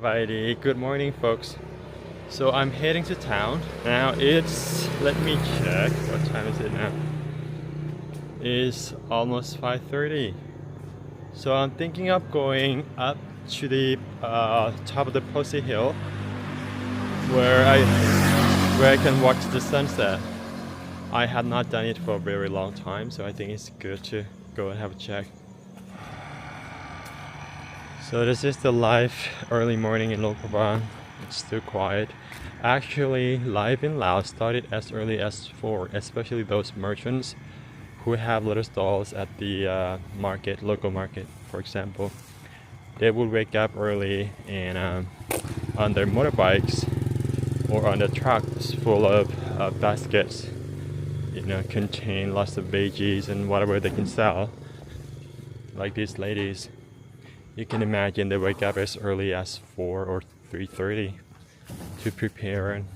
Alrighty, good morning folks. So I'm heading to town. Now it's, let me check, what time is it now? It's almost 5:30. So I'm thinking of going up to the top of the Phousi Hill where I can watch the sunset. I have not done it for a very long time, so I think it's good to go and have a check. So this is the live early morning in Luang Prabang. It's still quiet. Actually, life in Laos started as early as 4, especially those merchants who have little stalls at the market, local market, for example. They would wake up early and on their motorbikes or on the trucks full of baskets, contain lots of veggies and whatever they can sell. Like these ladies, you can imagine they wake up as early as 4 or 3:30 to prepare. And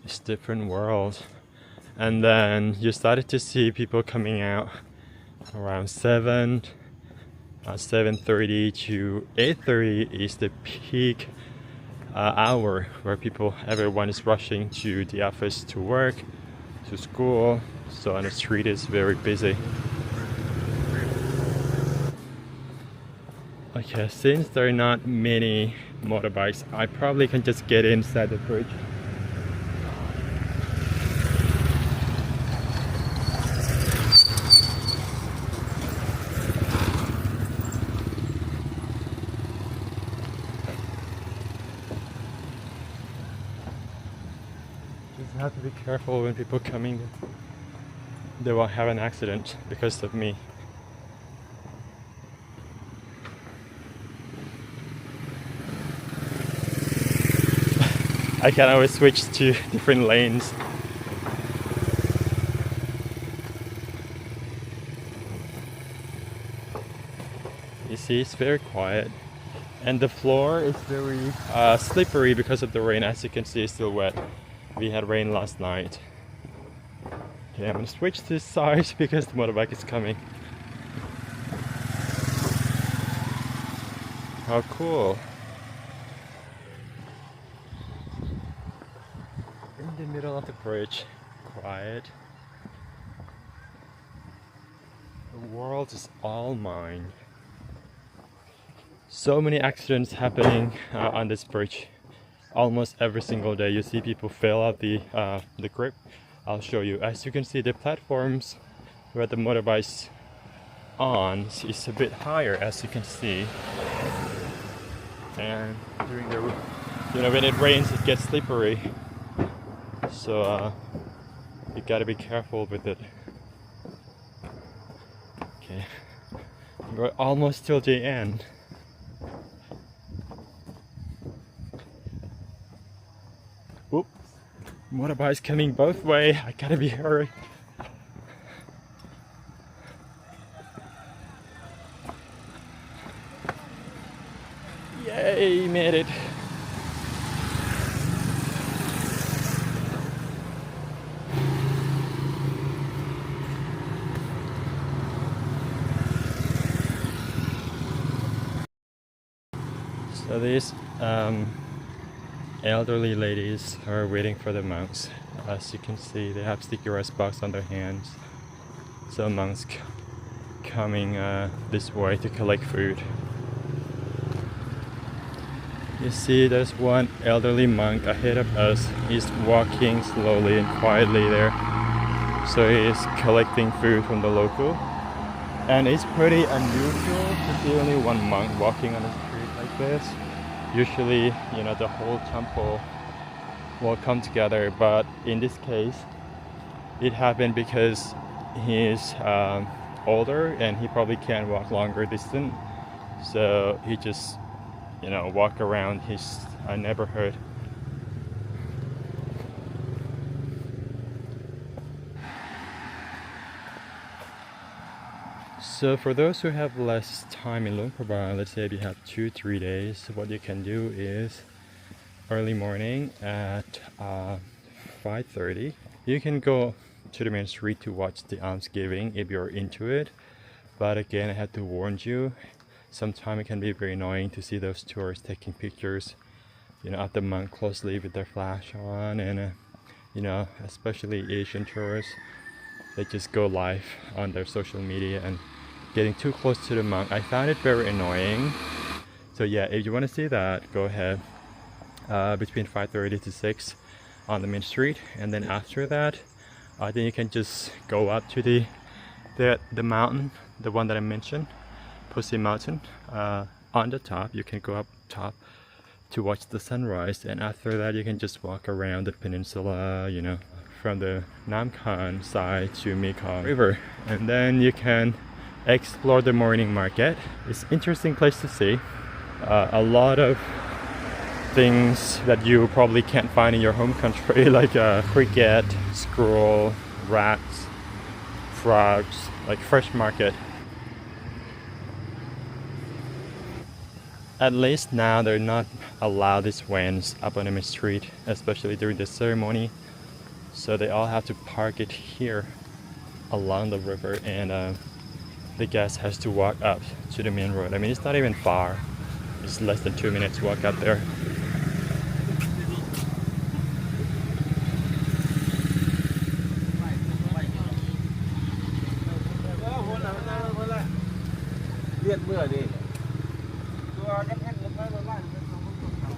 it's different world. And then you started to see people coming out around 7:30 to 8:30 is the peak hour where everyone is rushing to the office, to work, to school. So on the street is very busy. Okay, since there are not many motorbikes, I probably can just get inside the bridge. Just have to be careful when people coming. They will have an accident because of me. I can always switch to different lanes. You see, it's very quiet. And the floor is very slippery because of the rain. As you can see, it's still wet. We had rain last night. Okay, I'm gonna switch to this side because the motorbike is coming. How cool. In the middle of the bridge, quiet. The world is all mine. So many accidents happening on this bridge. Almost every single day you see people fail out the grip. I'll show you. As you can see, the platforms where the motorbike's on is a bit higher, as you can see. And during when it rains, it gets slippery. So you gotta be careful with it. Okay, we're almost till the end. Oop, motorbike's coming both way. I gotta be hurry. Yay, made it. So these elderly ladies are waiting for the monks. As you can see, they have sticky rice box on their hands. So monks coming this way to collect food. You see, there's one elderly monk ahead of us. He's walking slowly and quietly there. So he's collecting food from the local. And it's pretty unusual to see only one monk walking on the street like this. Usually, the whole temple will come together, but in this case, it happened because he's older and he probably can't walk longer distance. So he just, walk around his neighborhood. So for those who have less time in Luang Prabang, let's say if you have 2-3 days, what you can do is early morning at 5:30. You can go to the main street to watch the alms giving if you're into it. But again, I had to warn you, sometimes it can be very annoying to see those tourists taking pictures, of the monk closely with their flash on, and especially Asian tourists, they just go live on their social media and getting too close to the monk. I found it very annoying. So yeah, if you want to see that, go ahead between 5:30 to 6 on the main street, and then after that, I think you can just go up to the mountain, the one that I mentioned, Phousi Mountain. On the top, you can go up top to watch the sunrise, and after that you can just walk around the peninsula, from the Nam Khan side to Mekong River, and then you can explore the morning market. It's an interesting place to see. A lot of things that you probably can't find in your home country, like cricket, squirrel, rats, frogs, like fresh market. At least now they're not allowed these vans up on the main street, especially during the ceremony. So they all have to park it here along the river, and the guest has to walk up to the main road. I mean, it's not even far. It's less than 2 minutes walk up there.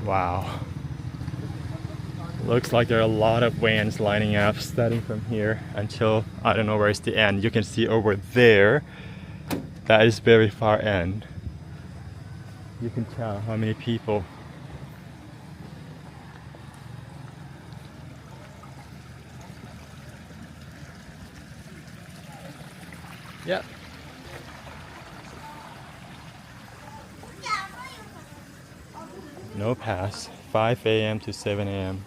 Wow. Looks like there are a lot of vans lining up, starting from here until I don't know where is the end. You can see over there, that is very far end. You can tell how many people. Yep. No pass. 5 a.m. to 7 a.m.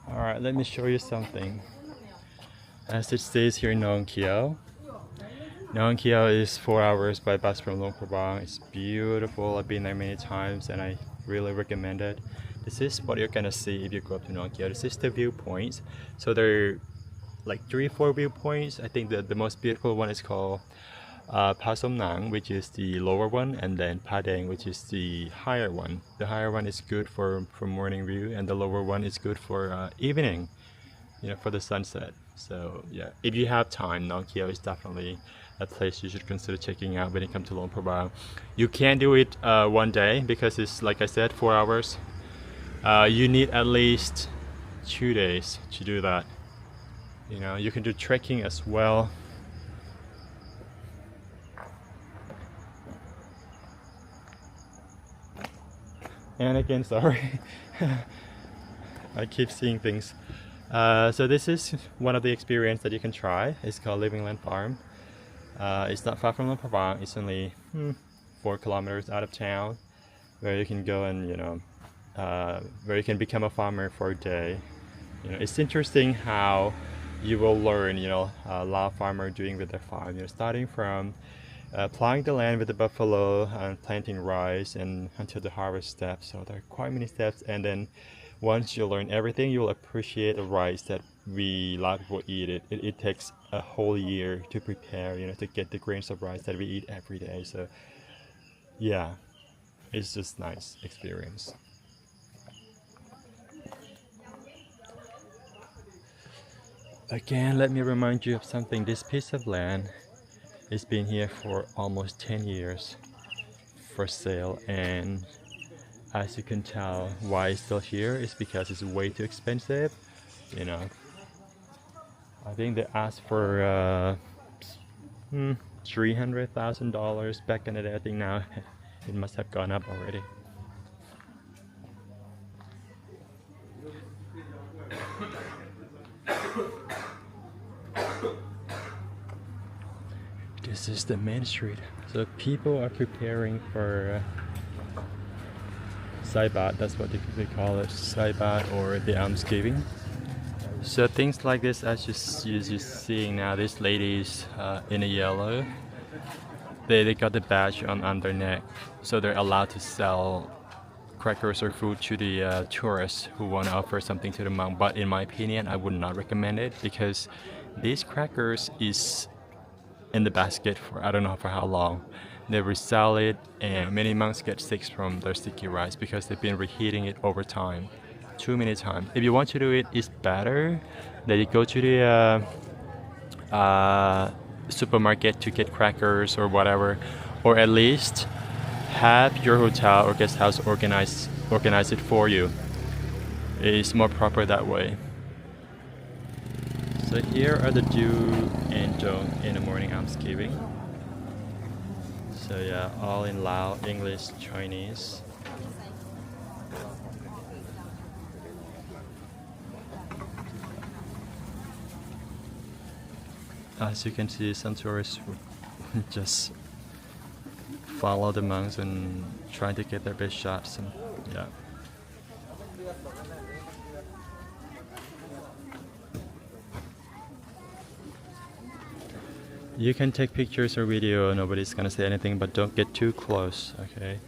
Alright, let me show you something. As it stays here in Nong Kiao. Nong Kiao is 4 hours by bus from Luang Prabang. It's beautiful. I've been there many times and I really recommend it. This is what you're gonna see if you go up to Nong Kiao. This is the viewpoints. So there are like 3 or 4 viewpoints. I think the most beautiful one is called Pa Som Nang, which is the lower one, and then Pa Deng, which is the higher one. The higher one is good for morning view, and the lower one is good for evening, for the sunset. So yeah, if you have time, Nong Kiao is definitely a place you should consider checking out when you come to Luang Prabang. You can't do it one day because it's, like I said, 4 hours. You need at least 2 days to do that. You can do trekking as well. And again, sorry, I keep seeing things. So this is one of the experience that you can try. It's called Living Land Farm. It's not far from Luang Prabang. It's only 4 kilometers out of town, where you can go and where you can become a farmer for a day. It's interesting how you will learn a Lao farmer doing with their farm. Starting from plowing the land with the buffalo and planting rice and until the harvest steps. So there are quite many steps, and then once you learn everything, you'll appreciate the rice that a lot of people eat. It takes a whole year to prepare, to get the grains of rice that we eat every day. So yeah, it's just nice experience. Again, let me remind you of something. This piece of land has been here for almost 10 years for sale, and as you can tell, why it's still here is because it's way too expensive. I think they asked for $300,000 back in the day. I think now it must have gone up already. This is the main street. So people are preparing for Saibat, that's what they call it, Saibat, or the Alms giving. So things like this, as you're seeing now, these ladies in a yellow, they got the badge on their neck, so they're allowed to sell crackers or food to the tourists who want to offer something to the monk. But in my opinion, I would not recommend it, because these crackers is in the basket for I don't know for how long. They resell it, and many monks get sick from their sticky rice because they've been reheating it over time, too many times. If you want to do it, it's better that you go to the supermarket to get crackers or whatever, or at least have your hotel or guest house organize it for you. It's more proper that way. So here are the do and don't in the morning almsgiving. So yeah, all in Lao, English, Chinese. As you can see, some tourists would just follow the monks and try to get their best shots. And yeah. You can take pictures or video, nobody's gonna say anything, but don't get too close, okay?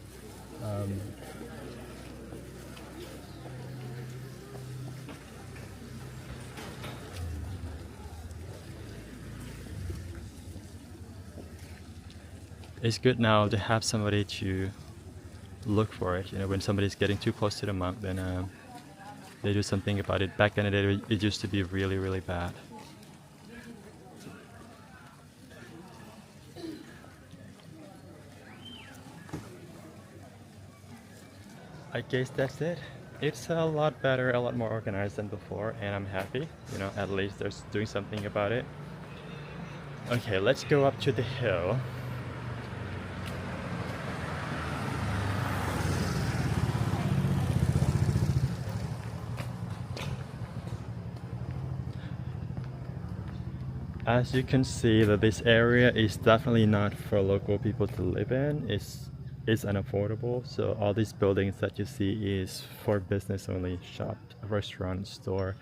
It's good now to have somebody to look for it. You know, when somebody's getting too close to the monk, then they do something about it. Back in the day, it used to be really, really bad. I guess that's it. It's a lot better, a lot more organized than before, and I'm happy. You know, at least there's doing something about it. Okay, let's go up to the hill. As you can see, that this area is definitely not for local people to live in. It's unaffordable, so all these buildings that you see is for business only: shop, restaurant, store,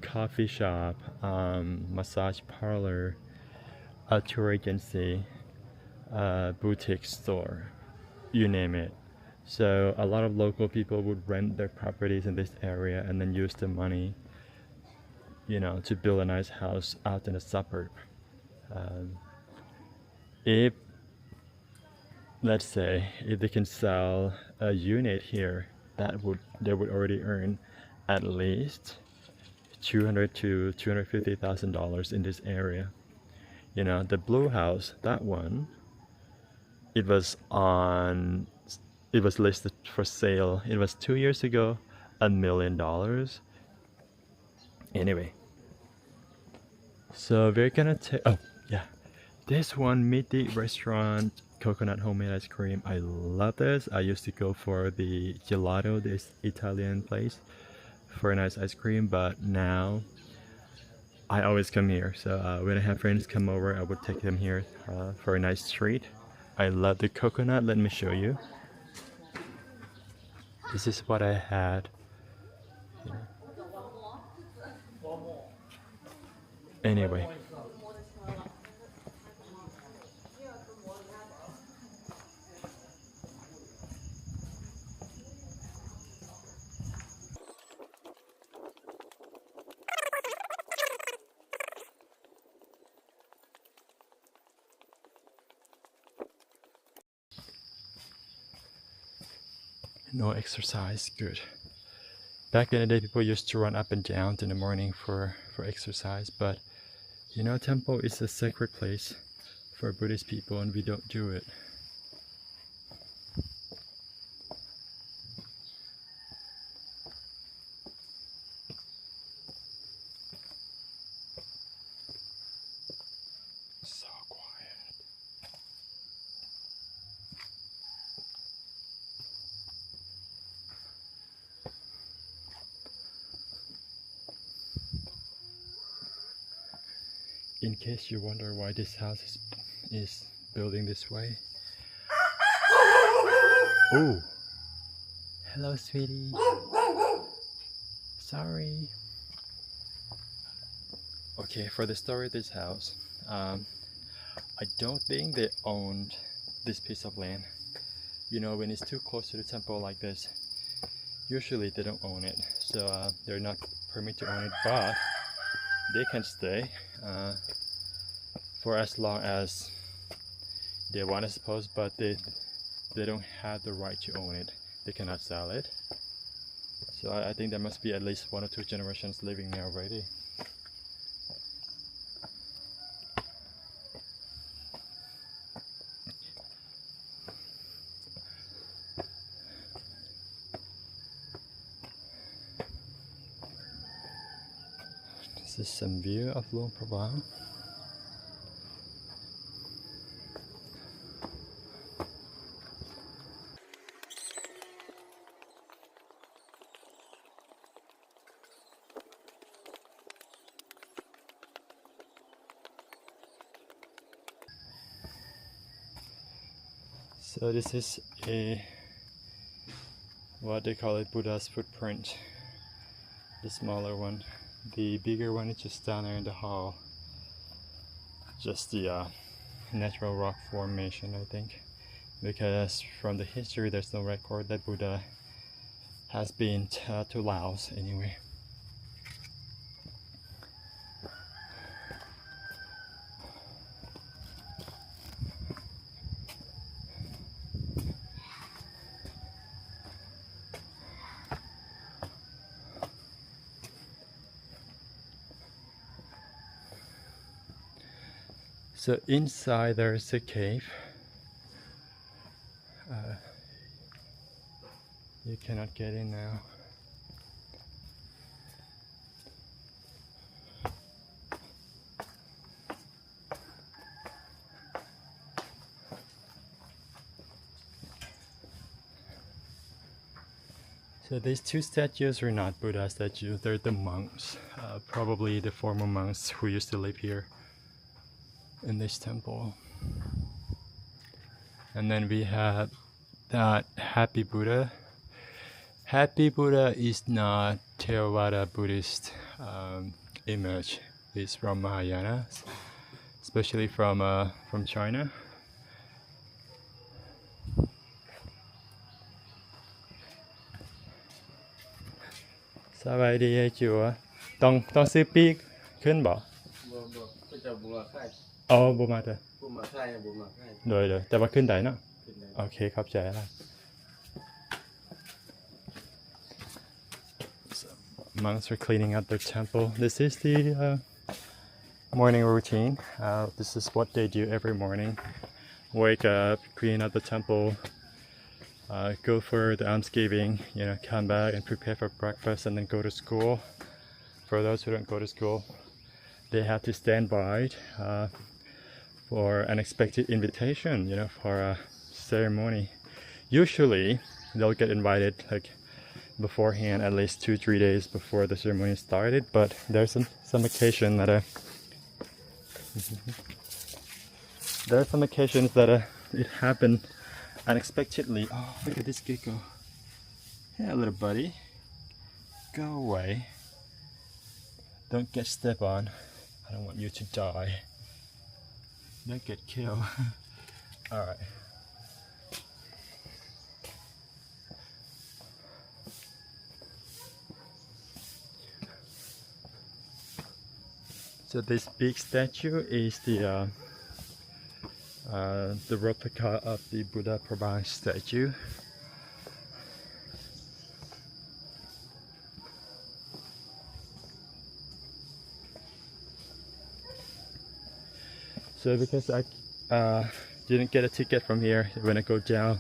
coffee shop, massage parlor, a tour agency, boutique store, you name it. So a lot of local people would rent their properties in this area and then use the money, you know, to build a nice house out in a suburb. If, let's say, if they can sell a unit here, they would already earn at least $200,000 to $250,000 in this area. You know, the blue house, that one, it was listed for sale. It was 2 years ago, $1 million. Anyway, so we're gonna take, oh yeah, this one, Midi restaurant, coconut homemade ice cream. I love this. I used to go for the gelato, this Italian place, for a nice ice cream, but now I always come here. So when I have friends come over, I would take them here for a nice treat. I love the coconut. Let me show you. This is what I had. Anyway. No exercise, good. Back in the day, people used to run up and down in the morning for exercise, but you know, temple is a sacred place for Buddhist people, and we don't do it. So quiet. In case you wonder why this house is building this way. Oh, hello, sweetie. Sorry. Okay, for the story of this house, I don't think they owned this piece of land. You know, when it's too close to the temple like this, usually they don't own it, so they're not permitted to own it, but they can stay for as long as they want, I suppose, but they don't have the right to own it. They cannot sell it. So I think there must be at least 1 or 2 generations living there already. This is some view of Luang Prabang. So this is what they call it, Buddha's footprint. The smaller one. The bigger one is just down there in the hall. Just the natural rock formation, I think. Because from the history there's no record that Buddha has been to Laos anyway. So inside there is a cave. You cannot get in now. So these 2 statues are not Buddha statues, they're the monks. Probably the former monks who used to live here in this temple. And then we have that Happy Buddha. Happy Buddha is not Theravada Buddhist image. It's from Mahayana, especially from China. Sao đi chùa? Tông sư piขึ้นบ่? ก็จะบัวไข่ อ๋อบ่มาเด้อ บัวมาไข่บัวมาไข่ โดยแต่ว่าขึ้นได้เนาะ ขึ้นได้ โอเคครับใจแล้ว So, monks are cleaning up their temple. This is the morning routine. This is what they do every morning. Wake up, clean up the temple, go for the alms giving, come back and prepare for breakfast and then go to school. For those who don't go to school, they have to stand by for unexpected invitation, for a ceremony. Usually they'll get invited like beforehand, at least 2-3 days before the ceremony started, but there's some occasion that there are some occasions that it happened unexpectedly. Oh, look at this gecko. Hey, little buddy, go away. Don't get stepped on. I don't want you to die. Don't get killed. Alright. So this big statue is the replica of the Buddha Prabang statue. So because I didn't get a ticket from here, when I go down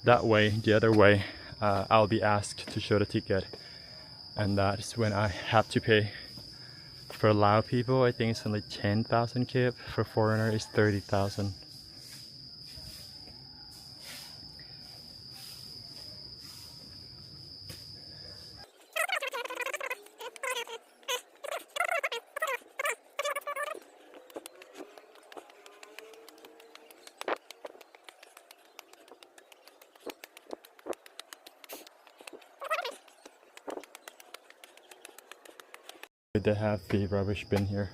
that way, the other way, I'll be asked to show the ticket, and that is when I have to pay. For Lao people, I think it's only 10,000 kip. For foreigner, it's 30,000. they have the rubbish bin here.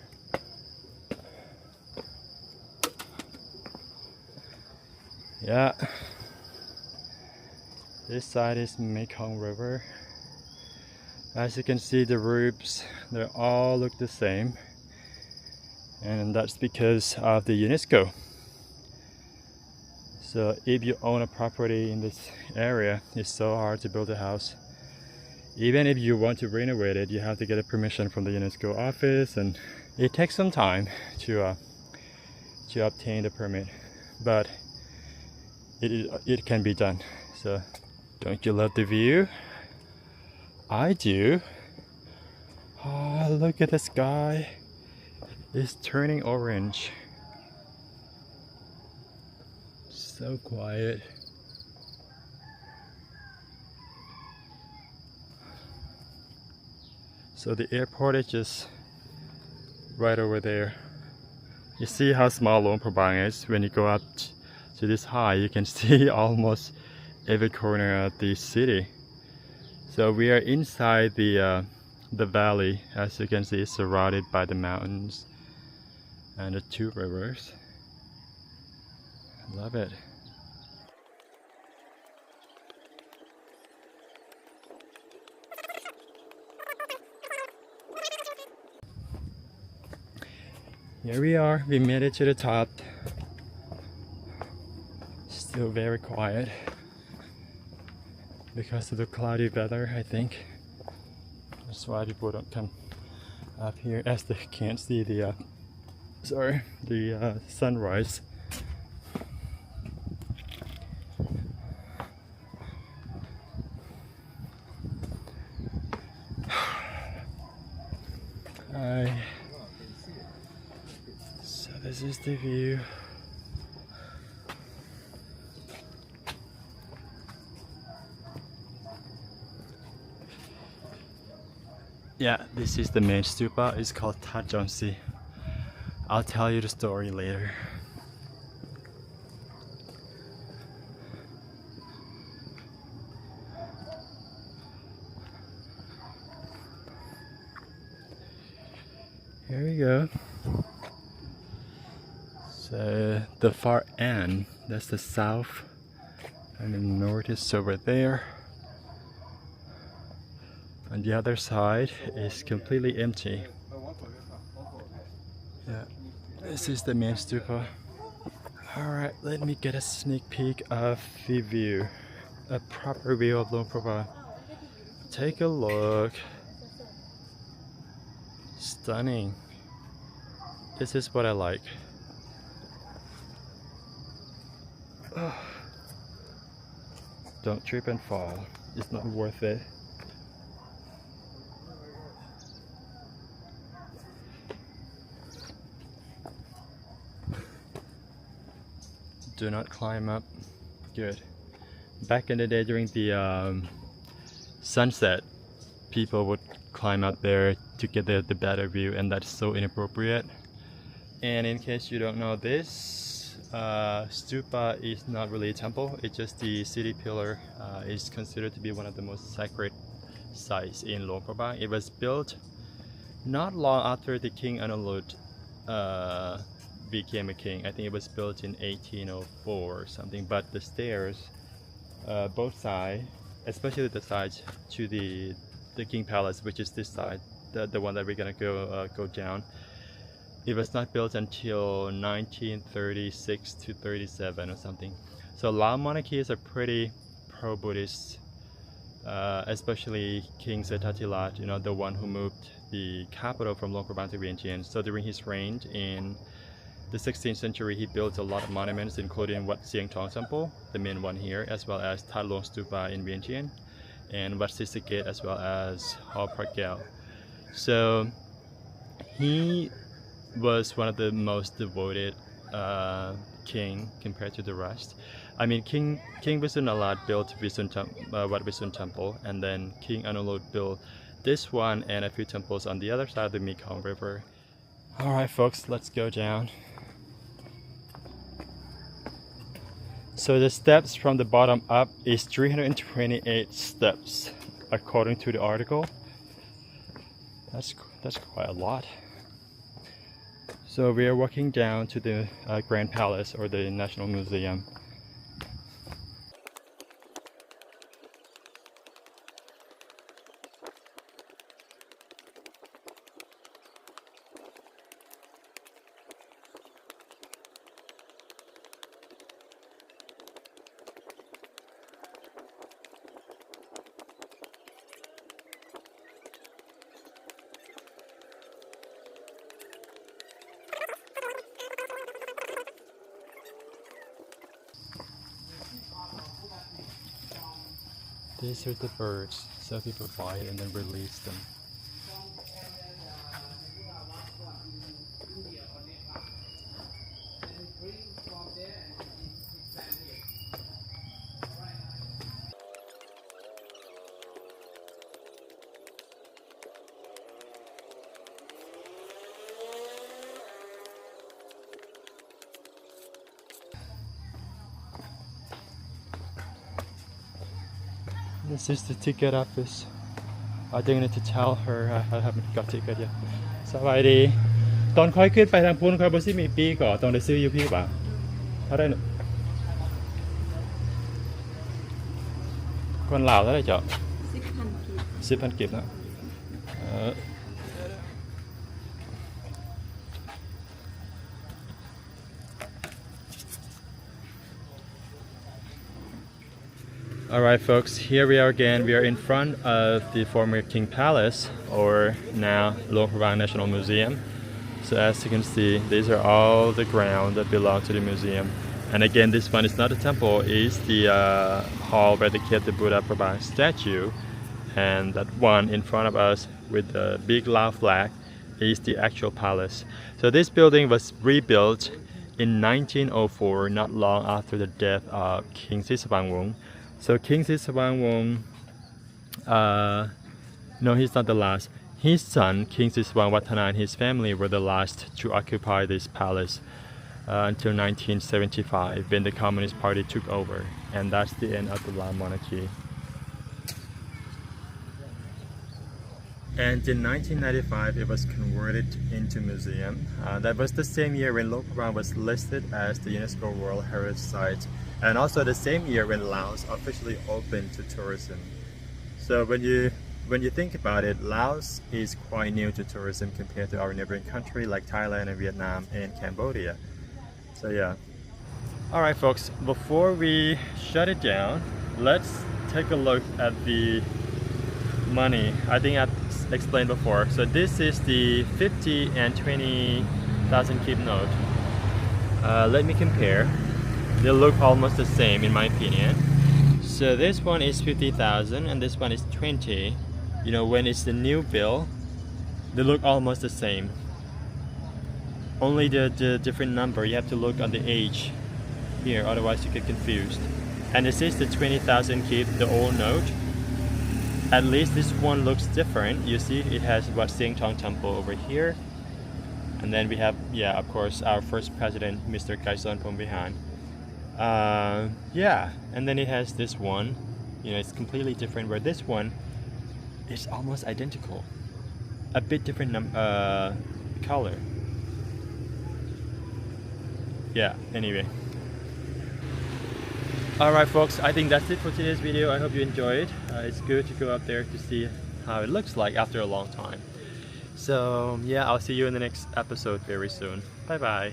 Yeah, this side is Mekong River. As you can see, the roofs, they all look the same, and that's because of the UNESCO. So if you own a property in this area, it's so hard to build a house. Even if you want to renovate it, you have to get a permission from the UNESCO office, and it takes some time to obtain the permit, but it can be done. So don't you love the view? I do. Oh, look at the sky. It's turning orange. So quiet. So the airport is just right over there. You see how small Luang Prabang is? When you go up to this high, you can see almost every corner of the city. So we are inside the valley. As you can see, it's surrounded by the mountains and the two rivers. Love it. Here we are, we made it to the top. Still very quiet because of the cloudy weather, I think. That's why people don't come up here, as they can't see the sunrise. Hi. So this is the view. Yeah, this is the main stupa. It's called Tajonsi. I'll tell you the story later. Here we go. So the far end, that's the south, and the north is over there. And the other side is completely empty. Yeah, this is the main stupa. Alright, let me get a sneak peek of the view. A proper view of Luang Prabang. Take a look. Stunning. This is what I like. Don't trip and fall. It's not worth it. Do not climb up. Good. Back in the day, during the sunset, people would climb up there to get the better view, and that's so inappropriate. And in case you don't know, this stupa is not really a temple. It's just the city pillar. Is considered to be one of the most sacred sites in Luang Prabang. It was built not long after the King Anulut became a king. I think it was built in 1804 or something. But the stairs, both sides, especially the sides to the King Palace, which is this side, the one that we're gonna go down, it was not built until 1936 to 37 or something. So Lao monarchies are pretty pro-Buddhist, especially King Setatilat, you know, the one who moved the capital from Luang Prabang to Vientiane. So during his reign in the 16th century, he built a lot of monuments, including Wat Siang Tong Temple, the main one here, as well as Tat Long Stupa in Vientiane, and Wat Sisik Gate, as well as Hall Park Gao. So he was one of the most devoted king compared to the rest. I mean, King Visunalat built Wat Visun Temple, and then King Anulut built this one and a few temples on the other side of the Mekong River. Alright folks, let's go down. So the steps from the bottom up is 328 steps according to the article. That's quite a lot. So we are walking down to the Grand Palace or the National Museum. These are the birds, so people buy it and then release them. This is the ticket office. I think I need to tell her I haven't got ticket yet. สบายดีตอนค่อยขึ้นไปทางพุ่นค่อยบ่สิมีปีก่อต้องได้ซื้ออยู่พี่ป่ะเท่าได้หนูคนลาวเท่าได้เจ้า10,000 กิบนะAlright folks, here we are again. We are in front of the former King Palace, or now Luang Prabang National Museum. So as you can see, these are all the ground that belong to the museum. And again, this one is not a temple, it's the hall where they kept the Buddha Prabang statue. And that one in front of us with the big Lao flag is the actual palace. So this building was rebuilt in 1904, not long after the death of King Sisavangwong. So King Sisavangwong, no, he's not the last. His son, King Sisavangwattana, and his family were the last to occupy this palace until 1975, when the Communist Party took over. And that's the end of the Lao monarchy. And in 1995, it was converted into museum. That was the same year when Luang Prabang was listed as the UNESCO World Heritage Site, and also the same year when Laos officially opened to tourism. So when you think about it, Laos is quite new to tourism compared to our neighboring country like Thailand and Vietnam and Cambodia. So yeah. All right, folks. Before we shut it down, let's take a look at the money. I think I've explained before. So this is the 50 and 20,000 kip note. Let me compare. They look almost the same in my opinion. So this one is 50,000 and this one is 20. You know, when it's the new bill, they look almost the same. Only the different number, you have to look on the age here, otherwise you get confused. And this is the 20,000 kip, the old note. At least this one looks different. You see it has what Sieng Tong Temple over here. And then we have, yeah, of course, our first president, Mr. Kaison Phomvihan. Yeah, and then it has this one. You know, it's completely different, where this one is almost identical. A bit different color. Yeah, anyway. Alright folks, I think that's it for today's video. I hope you enjoyed. It's good to go up there to see how it looks like after a long time. So yeah, I'll see you in the next episode very soon. Bye bye.